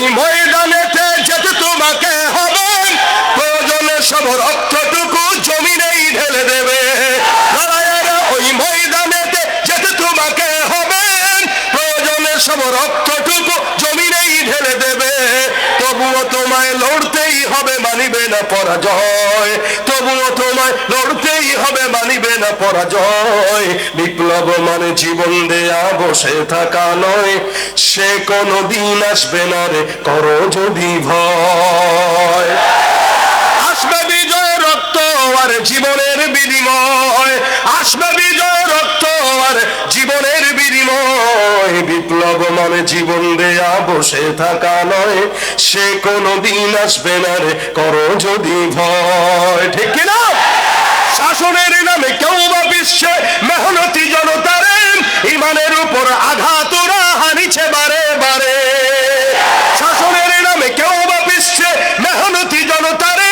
ওই ময়দানেতে যেতে তোমাকে হবে, প্রয়োজনে সব রক্তটুকু জমিনেই ঢেলে দেবে। লড়াইয়েরা ওই ময়দানেতে যেতে তোমাকে হবে, প্রয়োজনে সব রক্তটুকু জমিনেই ঢেলে দেবে। তবুও তোমায় লড়তেই হবে, মানিবে না পরাজয়। তবুও তোমায় লড়তেই হবে, মানিবে না পরাজয়। বিপ্লব মানে জীবন দেয়া বসে থাকা নয়, সে কোনো দিন আসবে না রে করো যদি ভয়। আসবে বিজয় রক্ত আর জীবনের বিনিময়, আসবে বিজয় রক্ত আর জীবনের বিনিময়। বিপ্লব মানে জীবন দেয়া বসে থাকা নয়, সে কোনো দিন আসবে না রে করো যদি ভয়। ঠিক কিনা? শাসনের নামে কেউ বা বিশ্বে মেহনতি জনতারে ইমানের উপর আঘাত ওরা হানিছে বারে বারে। শাসনের নামে কেউ বা বিশ্বে মেহনতি জনতারে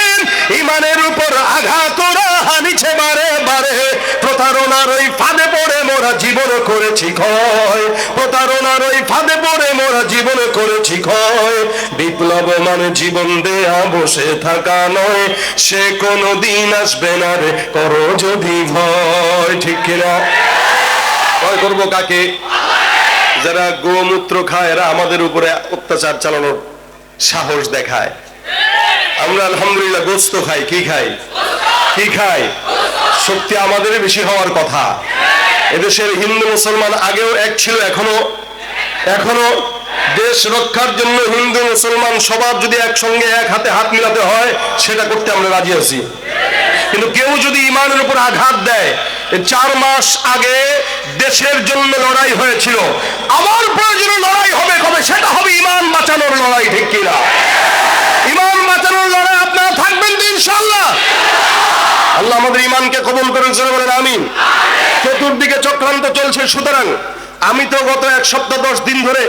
ইমানের উপর আঘাত ওরা হানিছে বারে বারে। প্রতারণার ওই ফাঁদে পড়ে মোরা জীবন করেছি ক্ষয়, প্রতারণার ওই ফাঁদে পড়ে মোরা জীবন করেছি ক্ষয়। বিপ্লব মানে জীবন দেয়া বসে থাকা নয়, সে কোনো দিন আসবে না রে করো যদি ভয়। ঠিক কিনা? ভয় করবো কাকে? যারা গোমূত্র খায় এরা আমাদের উপরে অত্যাচার চালানোর সাহস দেখায়। আমরা আলহামদুলিল্লাহ গোস্ত খাই। কি খাই? কি খাই? শক্তি আমাদের বেশি হওয়ার কথা। এদেশের হিন্দু মুসলমান আগেও এক ছিল, এখনো দেশ রক্ষার জন্য হিন্দু মুসলমান সবার যদি একসঙ্গে এক হাতে হাত মিলাতে হয় সেটা করতে আমরা রাজি আছি। কিন্তু কেউ যদি ইমানের উপর আঘাত দেয়, 4 মাস আগে দেশের জন্য লড়াই হয়েছিল, আমার প্রয়োজনে লড়াই হবে, কবে সেটা হবে ইমান বাঁচানোর লড়াই। ঠিক কিনা? ইমান বাঁচানোর লড়াই আপনারা থাকবেন তো ইনশাআল্লাহ? আল্লাহ আমাদের ইমানকে কবুল করুন, বলেন আমিন। চতুর্দিকে চক্রান্ত চলছে, সুতরাং আমি তো গত 1 সপ্তাহ 10 দিন ধরে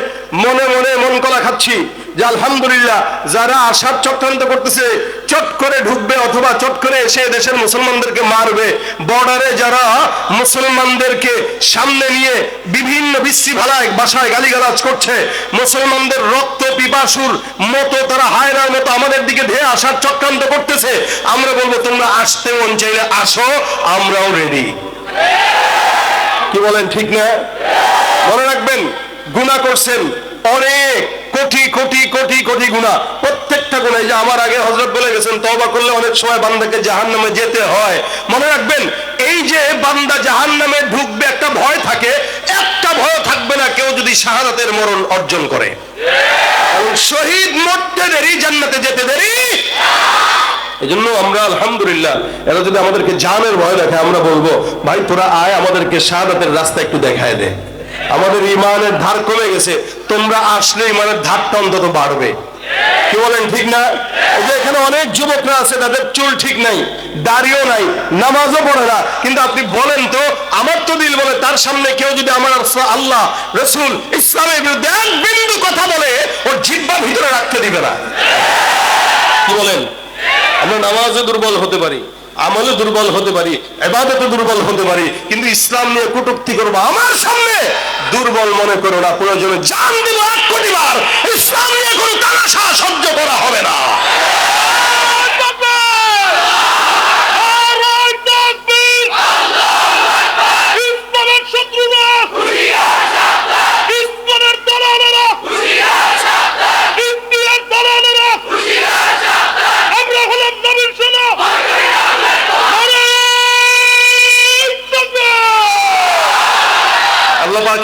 মনে মনে মন কলা খাচ্ছি যে আলহামদুলিল্লাহ যারা আশার চক্রান্ত করতেছে চট করে ঢুকবে অথবা চট করে এসে দেশের মুসলমানদেরকে মারবে, বর্ডারে যারা মুসলমানদেরকে সামনে নিয়ে বিভিন্ন বিশ্রী ভাষায় গালিগালাজ করছে, মুসলমানদের রক্ত পিপাসুর মতো তারা হায়নার মতো আমাদের দিকে ধেয়ে আসার চক্রান্ত করতেছে, আমরা বলবো তোমরা আসতে মন চাইলে আসো, আমরাও রেডি। কি বলেন? ঠিক না? মনে রাখবেন, গুনাহ করছেন অনেক, কোটি কোটি কোটি কোটি গুনাহ, প্রত্যেকটা গুনাহ। যে আমার আগে হযরত বলে গেছেন তওবা করলে অনেক সময় বান্দাকে জাহান্নামে যেতে হয়। মনে রাখবেন, এই যে বান্দা জাহান্নামে ঢুকবে একটা ভয় থাকে, একটা ভয় থাকবে না কেউ যদি শাহাদাতের মরণ অর্জন করে। কারণ শহীদ মরতে দেরি, জান্নাতে যেতে দেরি। এজন্য আমরা আলহামদুলিল্লাহ, এরা যদি আমাদেরকে জানের ভয় দেখে আমরা বলবো ভাই তোরা আয় আমাদেরকে শাহাদাতের রাস্তা একটু দেখায় দে। আমাদের ইমানের ধার কমে গেছে, তোমরা আসলে ইমানের ধারটা অন্তত বাড়বে। কি বলেন? ঠিক না? এই যে এখানে অনেক যুবকরা আছে, তাদের চুল ঠিক নাই, দাড়িও নাই, নামাজও পড়ে না, কিন্তু আপনি বলেন তো, আমার তো দিল বলে তার সামনে কেউ যদি আমার আল্লাহ রাসূল ইসলামের বিরুদ্ধে এক বিন্দু কথা বলে ওর জিহ্বা ভিতরে রাখতে দিবে না। কি বলেন? আমরা নামাজে দুর্বল হতে পারি, আমলে দুর্বল হতে পারি, ইবাদতে দুর্বল হতে পারি, কিন্তু ইসলাম নিয়ে কটূক্তি করবো আমার সামনে দুর্বল মনে করো না। প্রয়োজনে জান দিব 1 কোটি বার, ইসলাম নিয়ে কোনো তামাশা সহ্য করা হবে না।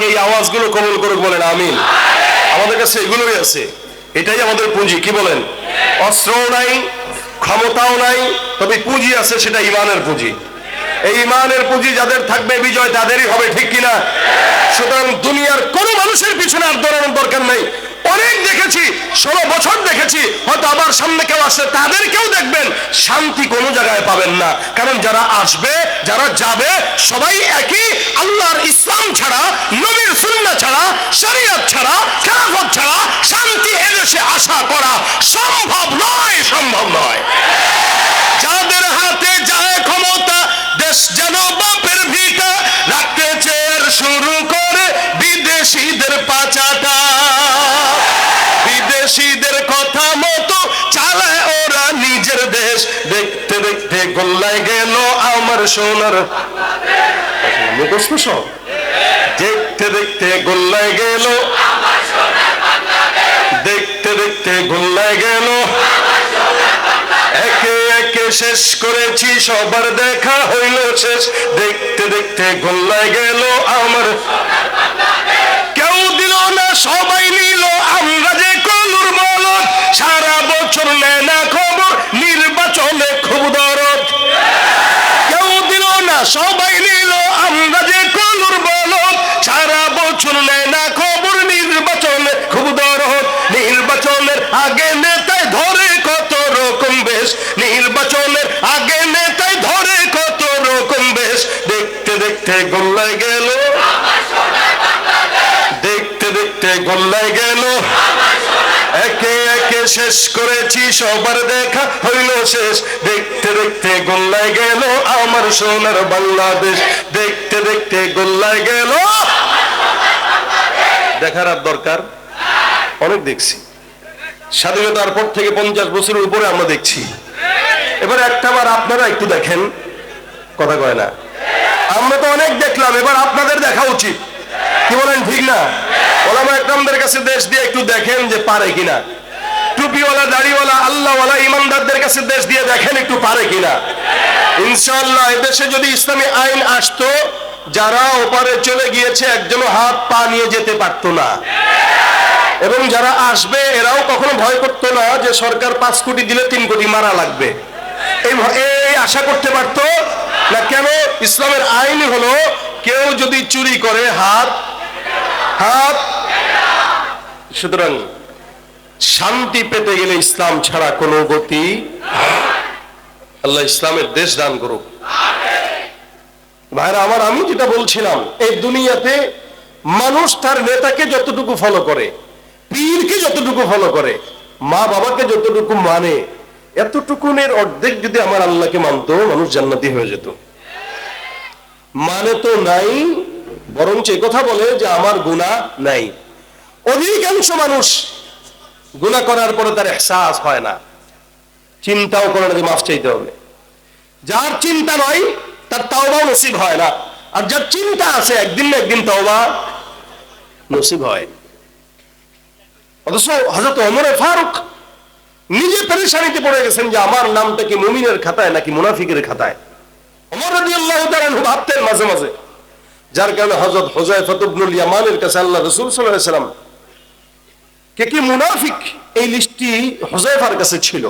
এই আওয়াজগুলো কবুল করুক, বলেন আমিন। আমাদের কাছে এগুলোই আছে, এটাই আমাদের পুঁজি। কি বলেন? অস্ত্রও নাই, ক্ষমতাও নাই, তবে পুঁজি আছে, সেটা ইমানের পুঁজি। এই ইমানের পুঁজি যাদের থাকবে বিজয় তাদেরই হবে। ঠিক কিনা? সুতরাং দুনিয়ার কোনো মানুষের পিছনে আর দৌড়ানোর দরকার নেই। অনেক দেখেছি, 16 বছর দেখেছি, হয়তো আবার সামনে কেউ আসলে তাদেরকেও দেখবেন, শান্তি কোনো জায়গায় পাবেন না। কারণ যারা আসবে, যারা যাবে, সবাই একই। আল্লাহর ইসলাম ছাড়া, নবীর সুন্নাহ ছাড়া, শরীয়ত ছাড়া, খেলাফত ছাড়া শান্তি এদেশে আশা করা সম্ভব নয়, সম্ভব নয়। যাদের হাতে যায় ক্ষমতা, দেশ যেন বাপের ভিটা, রাখতে চেয়ার শুরু করে বিদেশিদের পাচাটা, বিদেশিদের সোনার মুখস্থ সব। দেখতে দেখতে গোল্লায় গেল, দেখতে দেখতে গোল্লায় গেল, একে একে শেষ করেছি সবার দেখা হইল শেষ। দেখতে দেখতে গোল্লায় গেল আমার, কেউ দিল না সবাই নিল, আমরা যে কলুর বলদ, সারা বছর নেয় না খবর, নির্বাচনে খুব দরদ। কেউ দিল না সবাই নিল, আমরা যে কলুর বলদ, সারা বছর নেয় না খবর, নির্বাচনে খুব দরদ। নির্বাচনের আগে নেতায় ধরে কত রকম বেশ, নির্বাচনের আগে নেতায় ধরে কত রকম বেশ। দেখতে দেখতে গোল্লায় গেল, দেখতে দেখতে গোল্লায় গেল, একে একে শেষ করেছি সবার দেখা হইল শেষ। দেখতে দেখতে গোল্লায় গেল আমার সোনার বাংলাদেশ, দেখতে দেখতে গোল্লায় গেল। দেখার আর দরকার অনেক দেখছি, স্বাধীনতার পর থেকে 50 বছরের উপরে আমরা দেখছি। এবার একটাবার আপনারা একটু দেখেন, কথা কয় না, আমরা তো অনেক দেখলাম, এবার আপনাদের দেখা উচিত। কি বলেন, ঠিক না? ওলামা একরামদের কাছে দেশ দিয়ে একটু দেখেন যে পারে কিনা, টুপিওয়ালা দাড়িওয়ালা আল্লাহওয়ালা ইমানদারদের কাছে দেশ দিয়ে দেখেন একটু পারে কিনা। ইনশাআল্লাহ এদেশে যদি ইসলামী আইন আসতো, যারা ওপারে চলে গিয়েছে একজনও হাত পা নিয়ে যেতে পারতো না, এবং যারা আসবে এরাও কখনো ভয় করতো না যে সরকার 5 কোটি দিলে 3 কোটি মারা লাগবে, এই আশা করতে পারতো না। কেন? ইসলামের আইন হলো কেউ যদি চুরি করে হাত হাত। সুতরাং শান্তি পেতে গেলে ইসলাম ছাড়া কোনো গতি। আল্লাহ ইসলামের দেশ দান করুক। ভাইরা আমার, আমি যেটা বলছিলাম, এই দুনিয়াতে মানুষ তার নেতাকে যতটুকু ফলো করে, পীরকে যতটুকু ফলো করে, মা বাবাকে যতটুকু মানে, এতটুকুনের অর্ধেক যদি আমার আল্লাহকে মানতো, মানুষ জান্নাতি হয়ে যেত। মানে তো নাই, বরঞ্চ এই কথা বলে যে আমার গুনাহ নাই। অধিকাংশ মানুষ গুনাহ করার পরে তার এহসাস হয় না, চিন্তাও করে না যে মাফ চাইতে হবে। যার চিন্তা নয় তার তাওবাও নসিব হয় না, আর যার চিন্তা আছে একদিন না একদিন তাওবা নসিব হয়। অথচ হযরত ওমর ফারুক নিজে পেরেশানিতে পড়ে গেছেন যে আমার নামটা কি মুমিনের খাতায় নাকি মুনাফিকের খাতায়। ওমর রাদিয়াল্লাহু তাআলা ভাবতেন মাঝে মাঝে, যার কারণে হযরত হুযায়ফা ইবনুল ইয়ামানের কাছে আল্লাহ রাসূল সাল্লাল্লাহু আলাইহি ওয়াসাল্লাম কে কি মুনাফিক এই লিস্টটি হুযায়ফার কাছে ছিল।